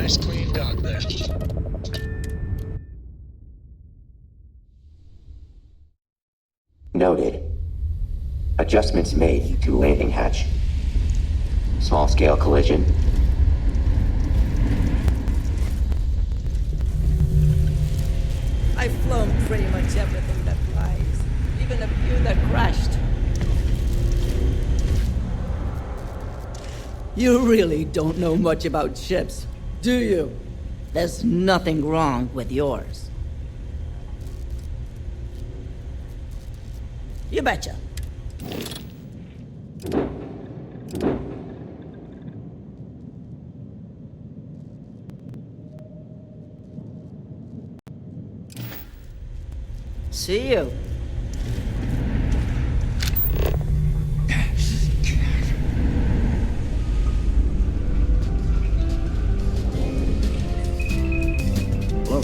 nice clean dock there. Noted. Adjustments made to landing hatch. Small-scale collision. I've flown pretty much everything that flies, even a few that crashed. You really don't know much about ships, do you? There's nothing wrong with yours. You betcha. See you. Whoa.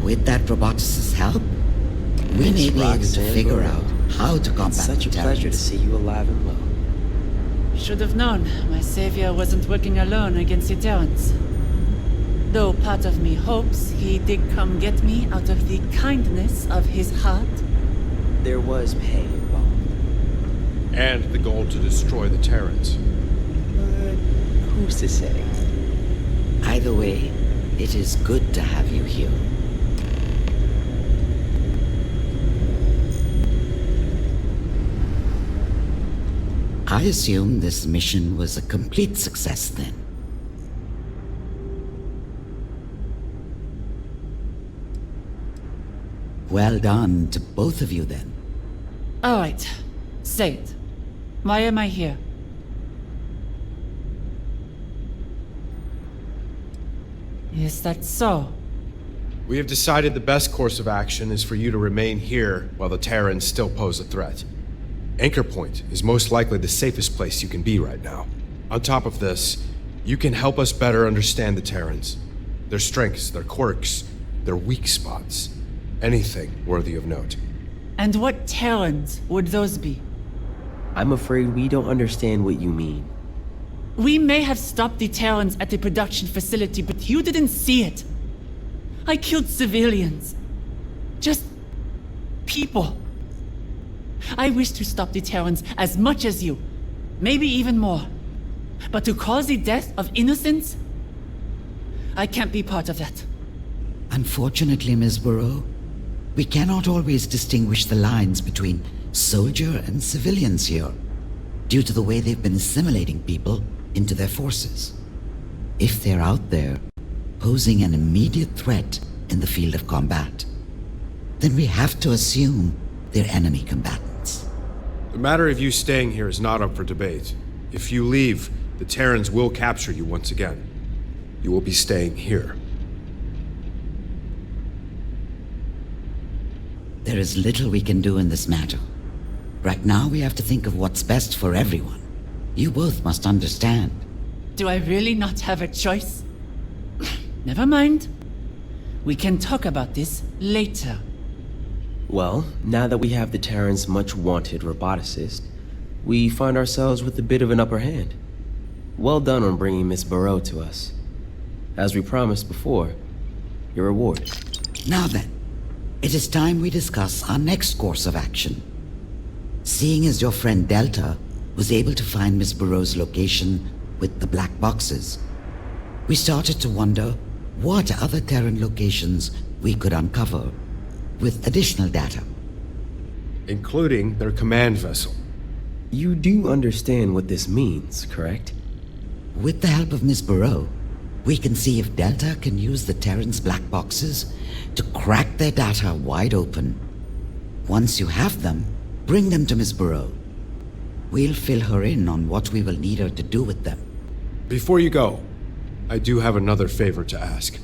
With that roboticist's help, we may be able to figure out how to combat Such a the pleasure to terrorists. see you alive and well. Should have known my savior wasn't working alone against the Terrans. Though part of me hopes he did come get me out of the kindness of his heart. There was pay involved. And the goal to destroy the Terrans. But who's to say? Either way, it is good to have you here. I assume this mission was a complete success then. Well done to both of you then. All right, say it. Why am I here? Is that so? We have decided the best course of action is for you to remain here while the Terrans still pose a threat. Anchor Point is most likely the safest place you can be right now. On top of this, you can help us better understand the Terrans. Their strengths, their quirks, their weak spots. Anything worthy of note. And what Terrans would those be? I'm afraid we don't understand what you mean. We may have stopped the Terrans at the production facility, but you didn't see it. I killed civilians. Just people. I wish to stop the Terrans as much as you. Maybe even more. But to cause the death of innocents? I can't be part of that. Unfortunately, Ms. Burrow, we cannot always distinguish the lines between soldier and civilians here, due to the way they've been assimilating people into their forces. If they're out there, posing an immediate threat in the field of combat, then we have to assume they're enemy combatants. The matter of you staying here is not up for debate. If you leave, the Terrans will capture you once again. You will be staying here. There is little we can do in this matter. Right now, we have to think of what's best for everyone. You both must understand. Do I really not have a choice? Never mind. We can talk about this later. Well, now that we have the Terran's much-wanted roboticist, we find ourselves with a bit of an upper hand. Well done on bringing Miss Burrow to us. As we promised before, your reward. Now then, it is time we discuss our next course of action. Seeing as your friend Delta was able to find Miss Burrow's location with the black boxes, we started to wonder what other Terran locations we could uncover with additional data. Including their command vessel. You do understand what this means, correct? With the help of Miss Burrow, we can see if Delta can use the Terran's black boxes to crack their data wide open. Once you have them, bring them to Miss Burrow. We'll fill her in on what we will need her to do with them. Before you go, I do have another favor to ask.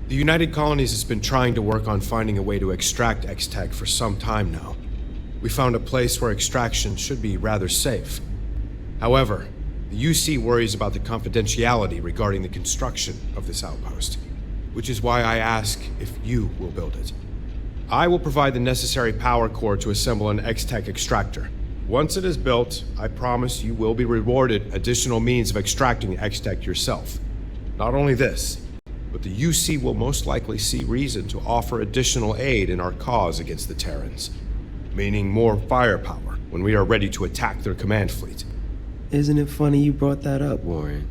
The United Colonies has been trying to work on finding a way to extract X-Tech for some time now. We found a place where extraction should be rather safe. However, the UC worries about the confidentiality regarding the construction of this outpost. which is why I ask if you will build it. I will provide the necessary power core to assemble an X-Tech extractor. Once it is built, I promise you will be rewarded additional means of extracting X-Tech yourself. Not only this, but the UC will most likely see reason to offer additional aid in our cause against the Terrans, meaning more firepower when we are ready to attack their command fleet. Isn't it funny you brought that up, Warren?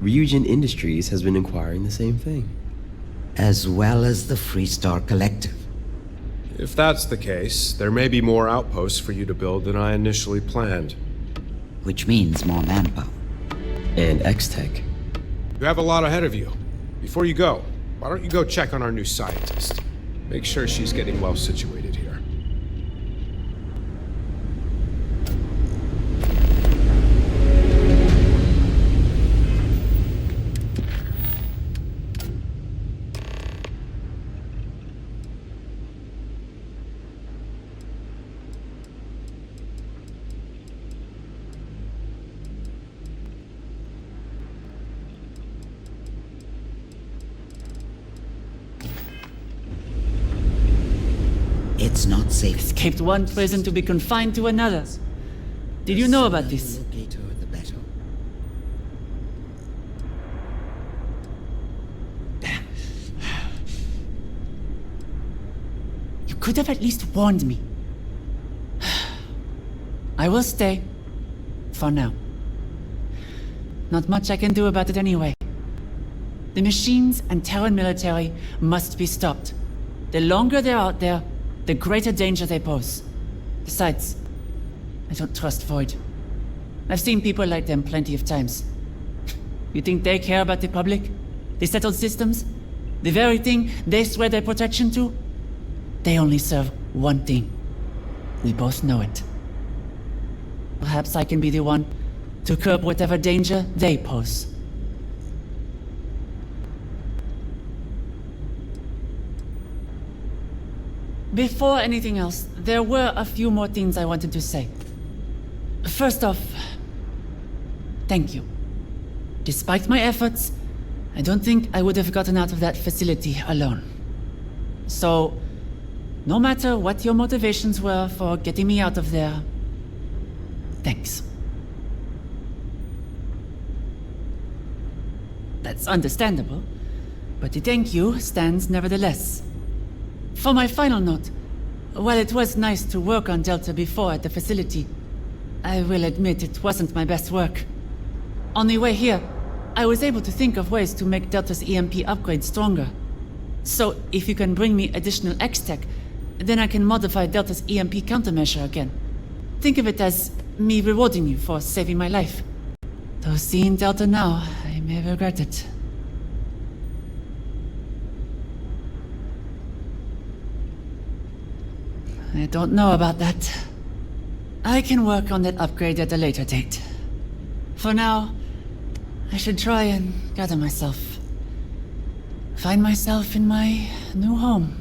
Ryujin Industries has been inquiring the same thing. As well as the Freestar Collective. If that's the case, there may be more outposts for you to build than I initially planned. Which means more manpower. And X-Tech. You have a lot ahead of you. Before you go, why don't you go check on our new scientist? Make sure she's getting well situated here. It's not safe. Escaped one prison to be confined to another. Did you know about this? Later, the better. You could have at least warned me. I will stay. For now. Not much I can do about it anyway. The machines and Terran military must be stopped. The longer they're out there, the greater danger they pose. Besides, I don't trust Void. I've seen people like them plenty of times. You think they care about the public? The settled systems? The very thing they swear their protection to? They only serve one thing. We both know it. Perhaps I can be the one to curb whatever danger they pose. Before anything else, there were a few more things I wanted to say. First off, thank you. Despite my efforts, I don't think I would have gotten out of that facility alone. So, no matter what your motivations were for getting me out of there, thanks. That's understandable, but the thank you stands nevertheless. For my final note, while it was nice to work on Delta before at the facility, I will admit it wasn't my best work. On the way here, I was able to think of ways to make Delta's EMP upgrade stronger. So, if you can bring me additional X-Tech, then I can modify Delta's EMP countermeasure again. Think of it as me rewarding you for saving my life. Though seeing Delta now, I may regret it. I don't know about that. I can work on that upgrade at a later date. For now, I should try and gather myself. Find myself in my new home,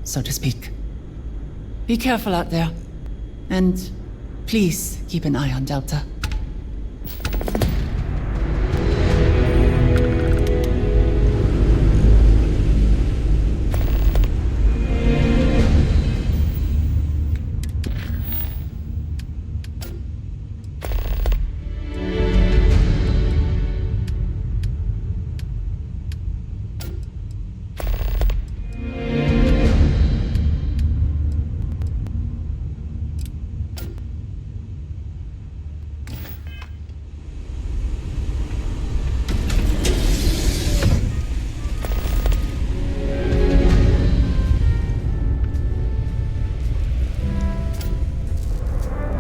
so to speak. Be careful out there. And please keep an eye on Delta.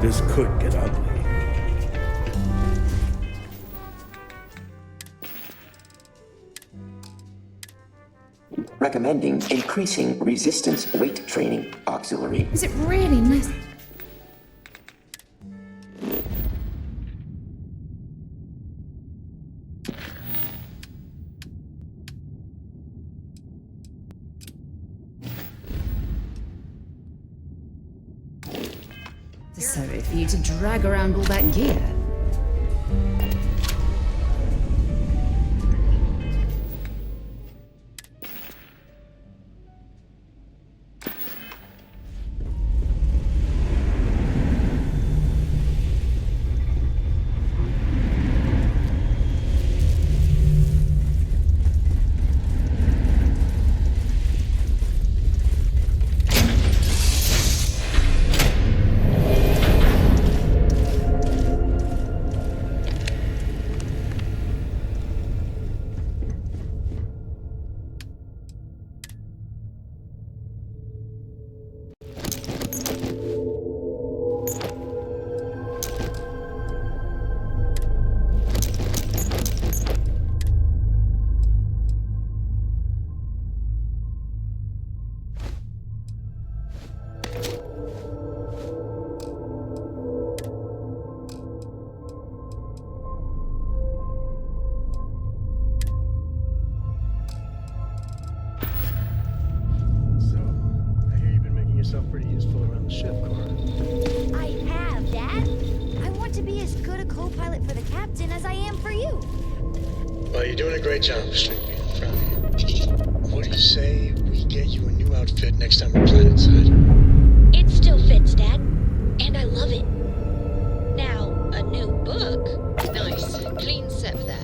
This could get ugly. Recommending increasing resistance weight training auxiliary. Is it really nice? Sorry for you to drag around all that gear. yourself pretty useful around the ship, Cora. I have, Dad. I want to be as good a co-pilot for the captain as I am for you. Well, you're doing a great job, Sleepy. I'm proud of you. What do you say we get you a new outfit next time we're planetside? It still fits, Dad. And I love it. Now, a new book. Nice. Clean set there.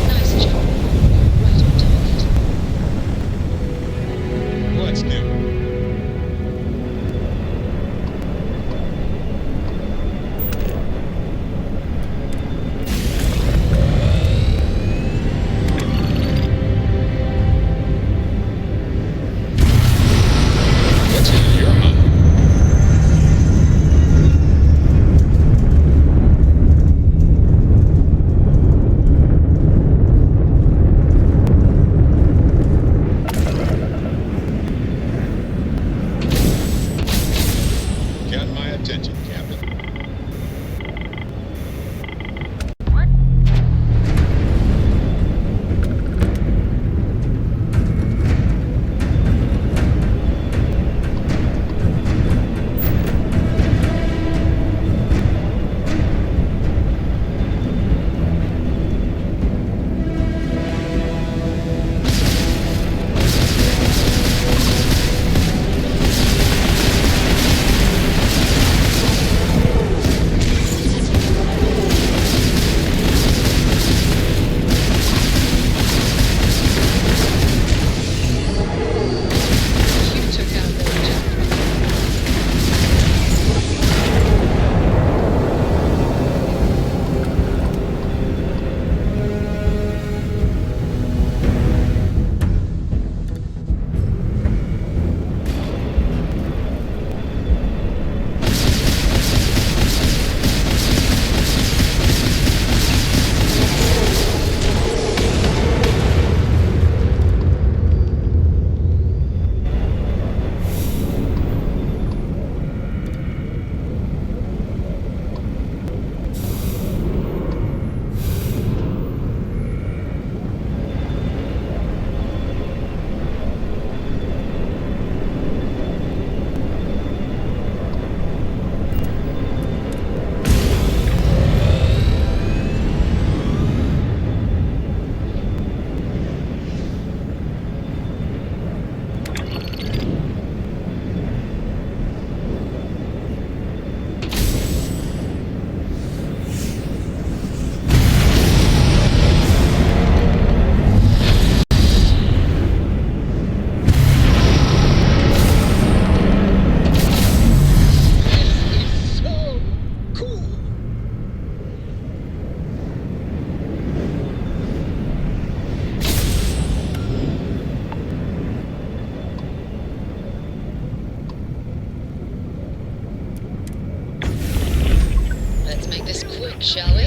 Nice job. Right on target. What's new? What's in your mind? Got my attention, Captain. You took out the general. Let's make this quick, shall we?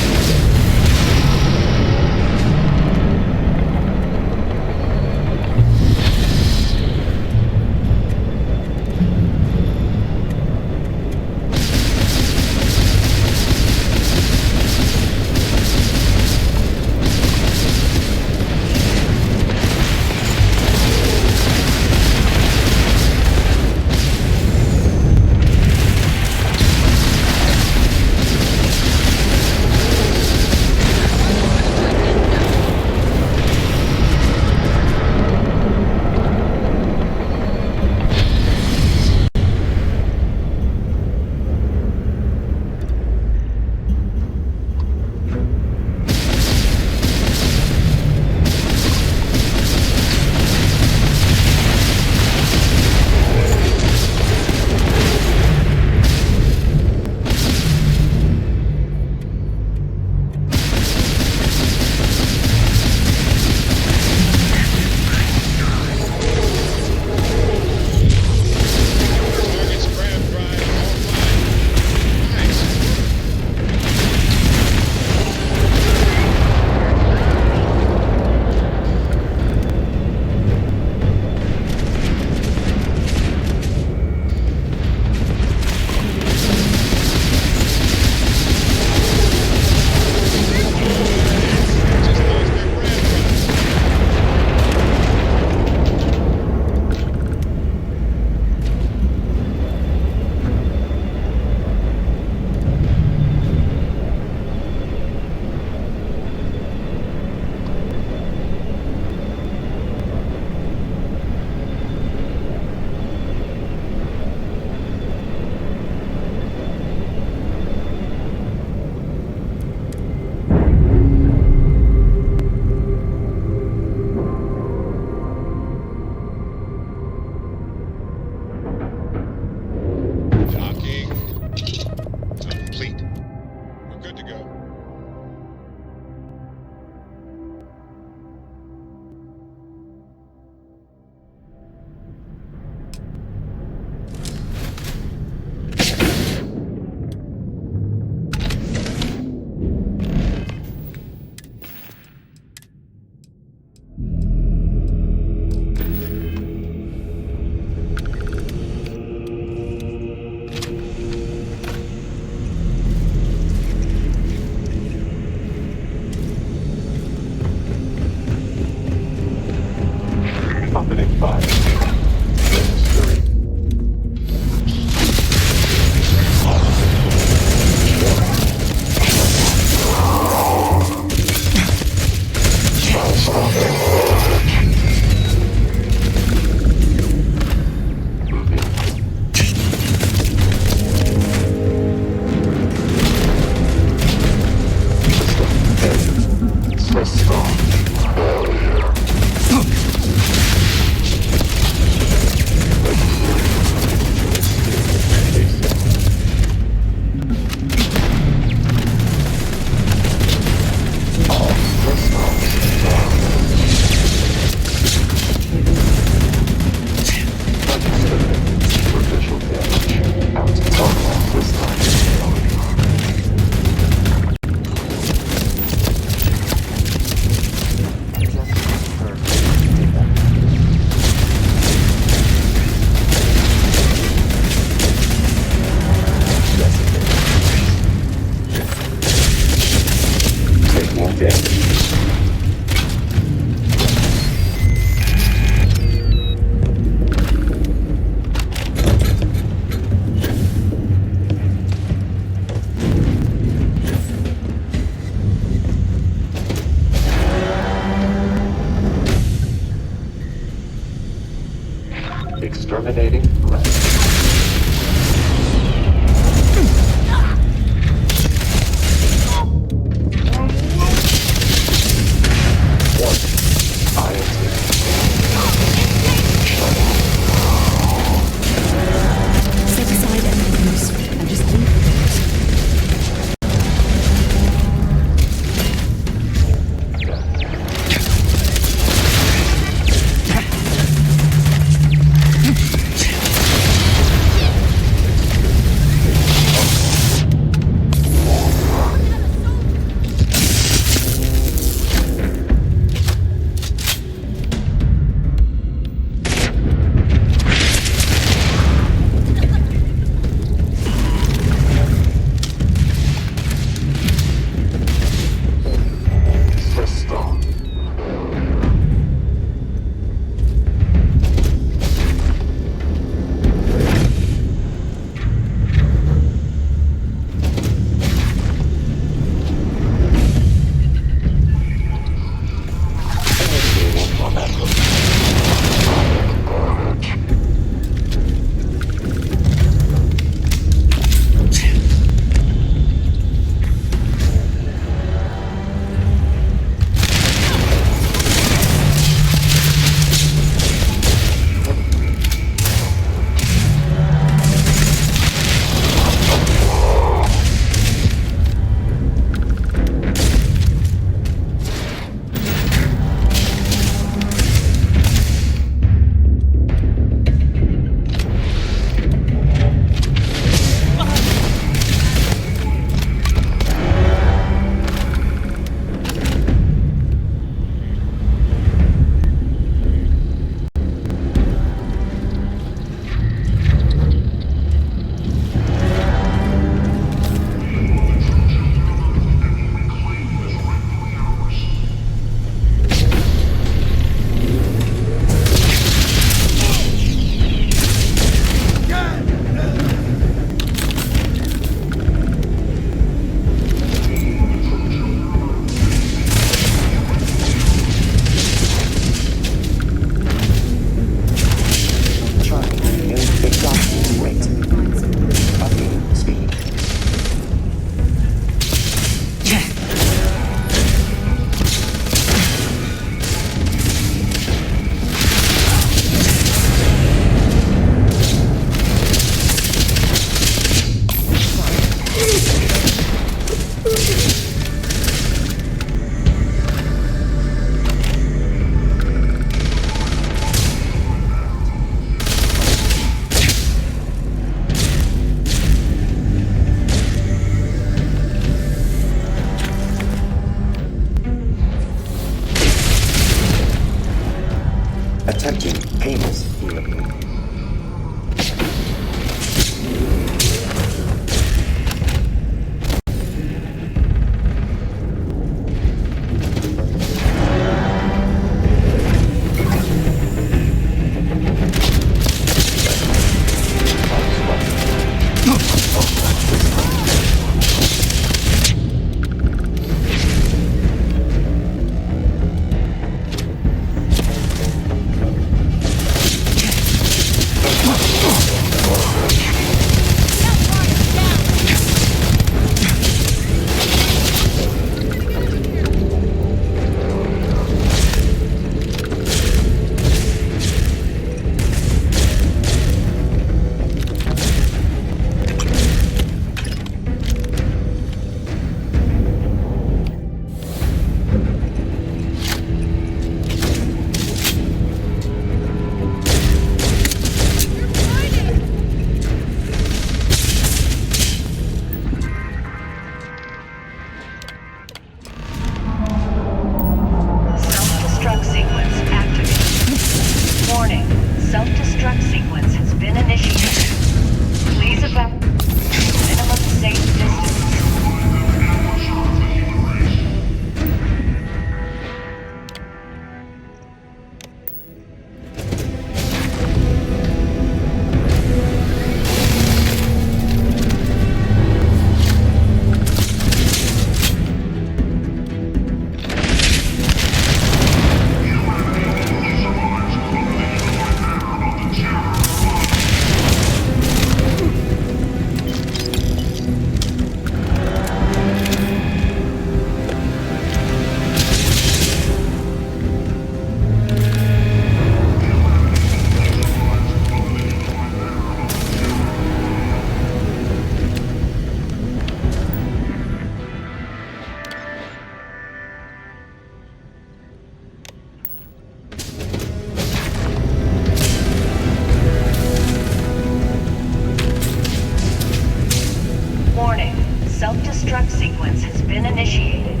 Self-destruct sequence has been initiated.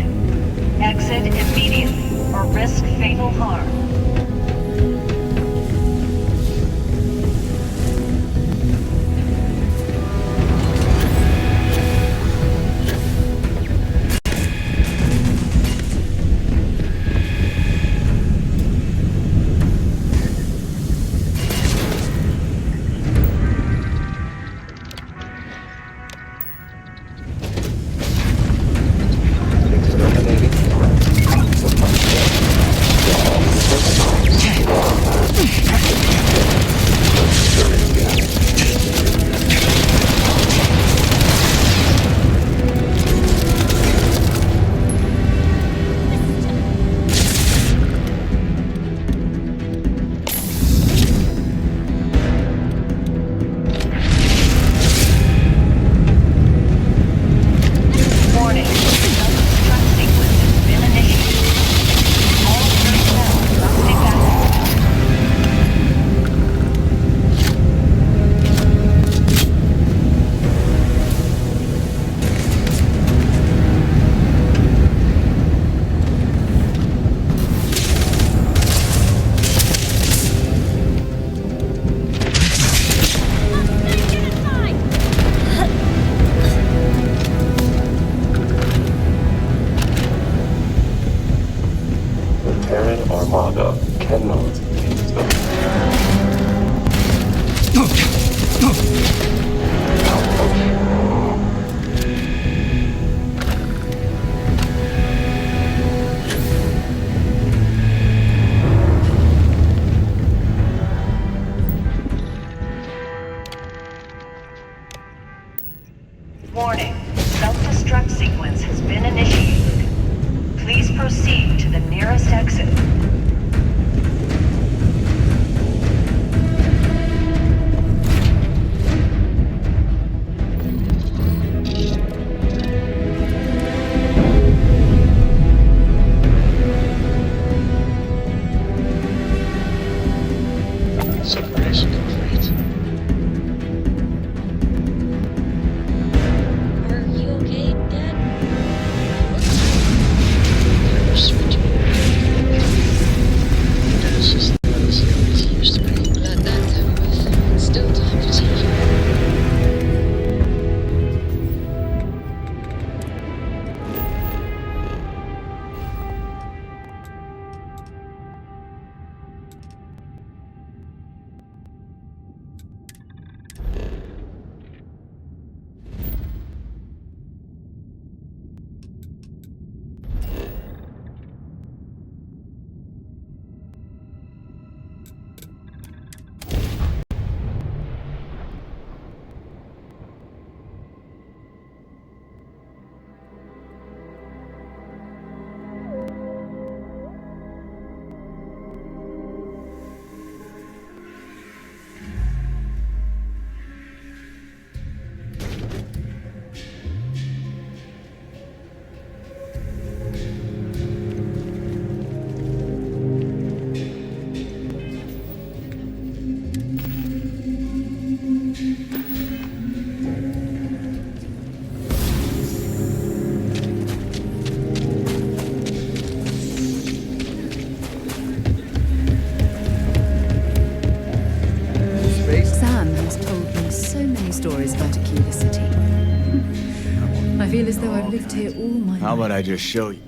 Exit immediately or risk fatal harm. Warning, self-destruct sequence has been initiated. Please proceed to the nearest exit. Separation complete. Are you okay, Dad? Never switch me. Dad's just not as young as he used to be. Glad that's over with. Still time for tea. Sam has told me so many stories about Aquila City. I feel as though I've lived here all my life. How about I just show you?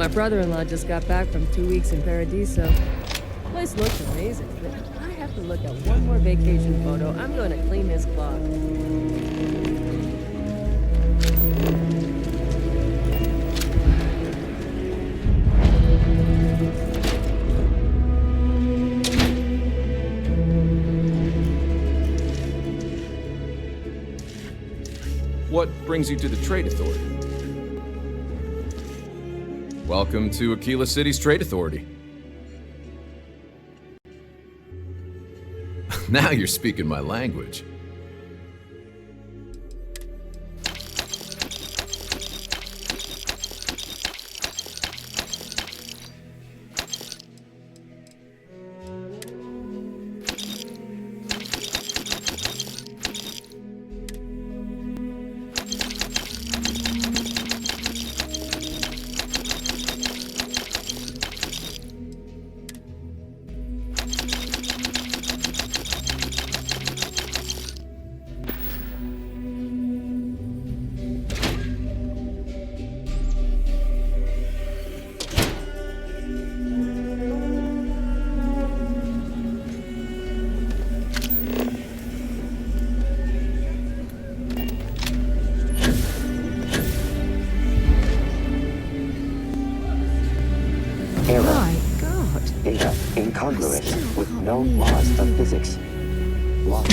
My brother-in-law just got back from 2 weeks in Paradiso. Place looks amazing, but I have to look at one more vacation photo. I'm going to clean his clock. What brings you to the Trade Authority? Welcome to Aquila City's Trade Authority. Now you're speaking my language. Error. Data incongruous with no laws of physics. Lost.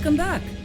Welcome back.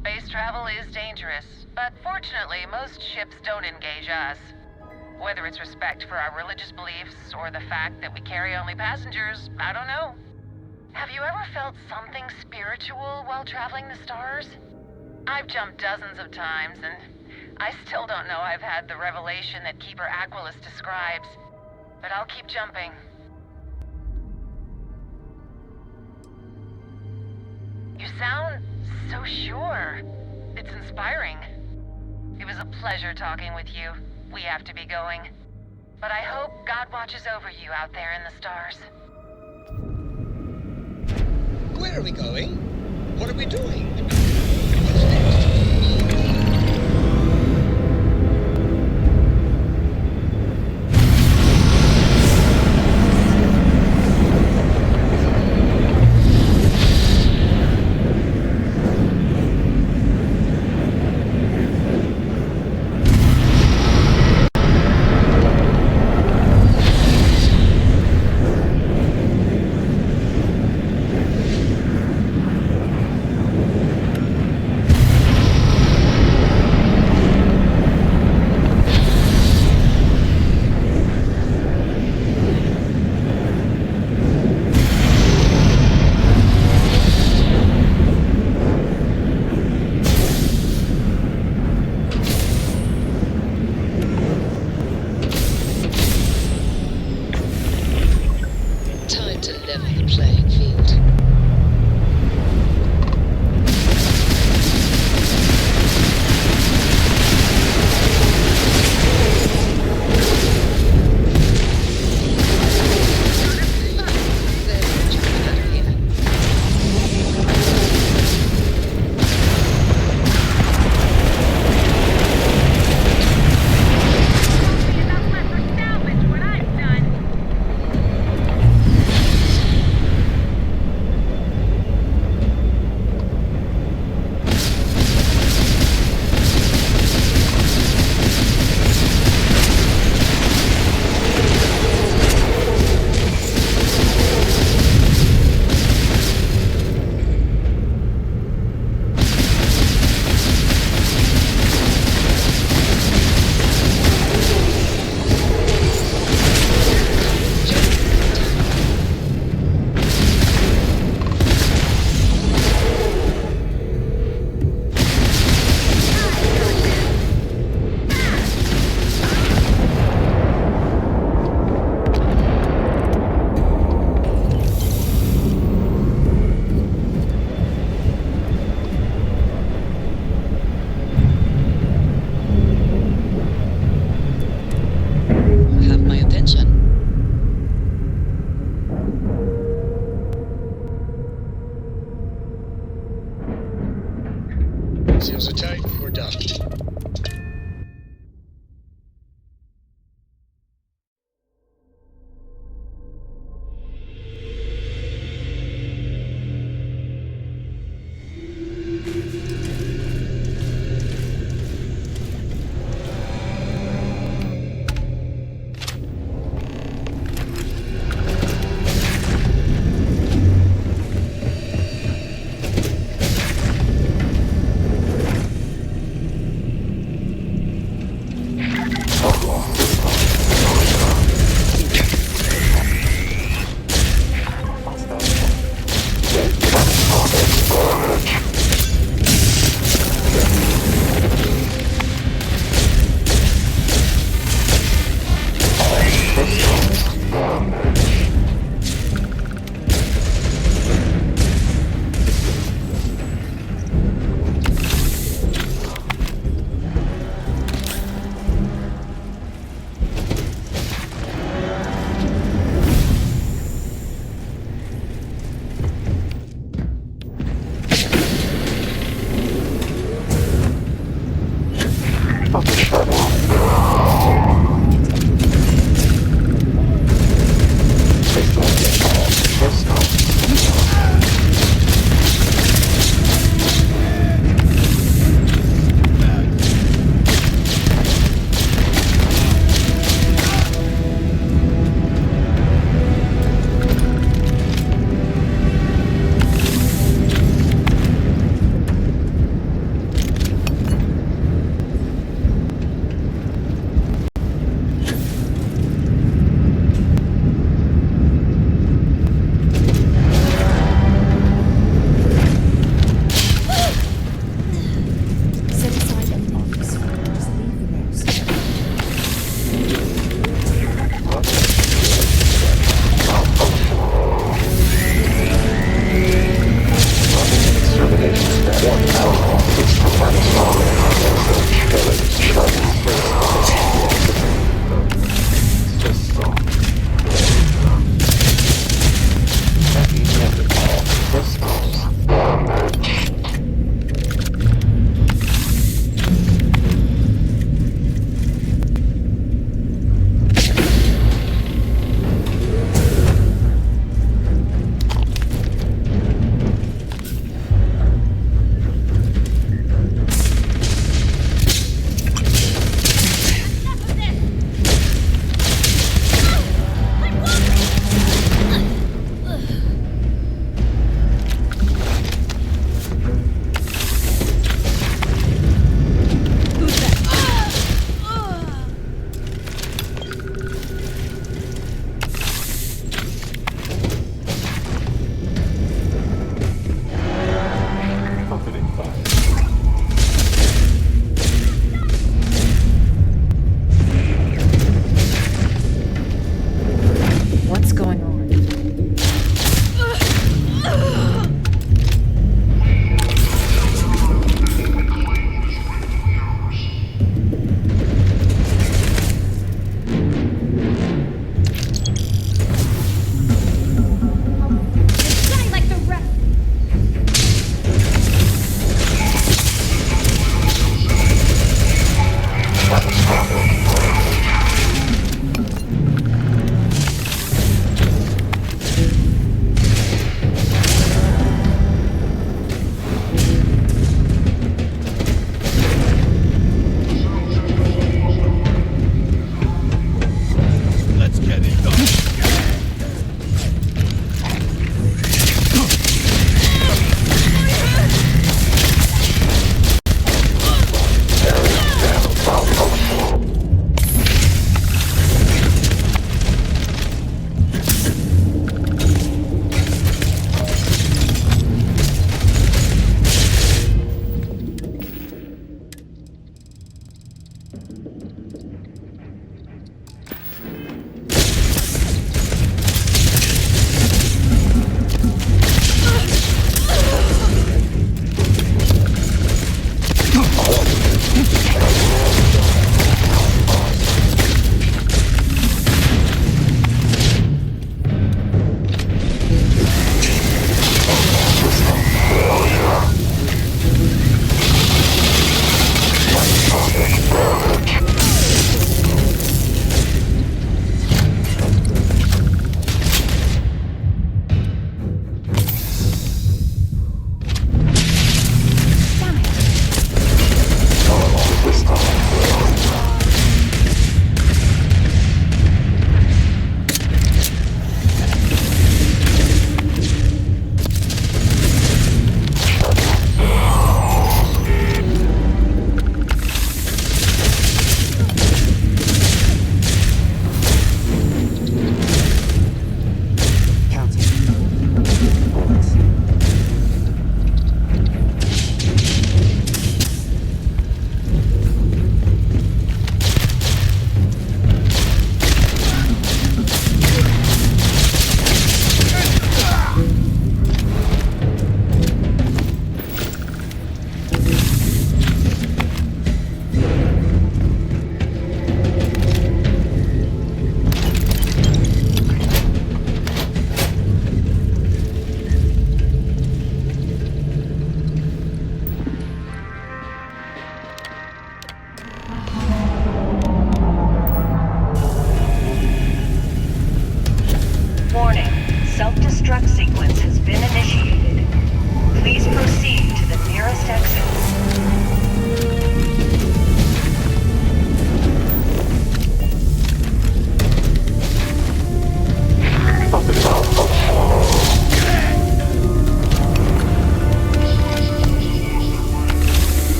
Space travel is dangerous, but fortunately, most ships don't engage us. Whether it's respect for our religious beliefs or the fact that we carry only passengers, I don't know. Have you ever felt something spiritual while traveling the stars? I've jumped dozens of times, and I still don't know I've had the revelation that Keeper Aquilus describes. But I'll keep jumping. You sound so sure. It's inspiring. It was a pleasure talking with you. We have to be going. But I hope God watches over you out there in the stars. Where are we going? What are we doing?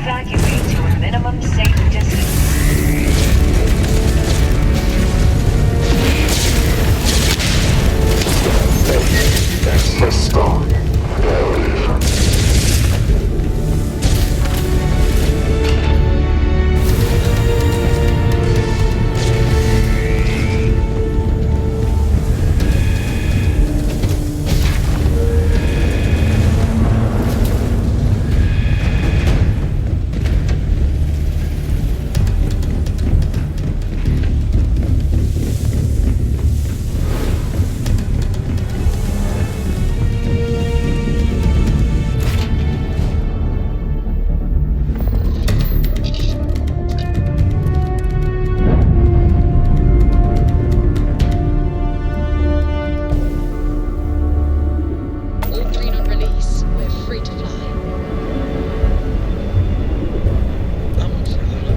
evacuate to a minimum safe distance.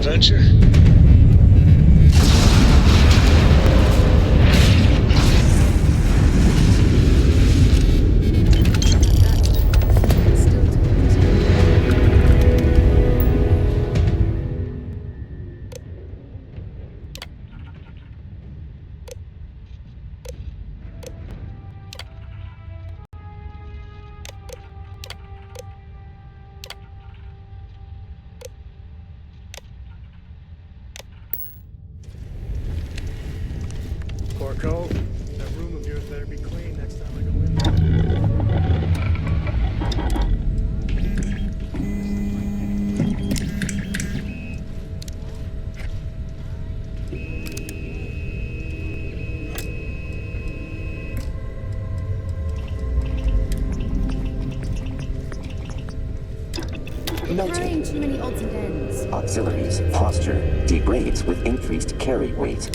Adventure? Corco, that room of yours better be clean next time I go in. Carrying too many odds and ends. Auxiliaries posture degrades with increased carry weight.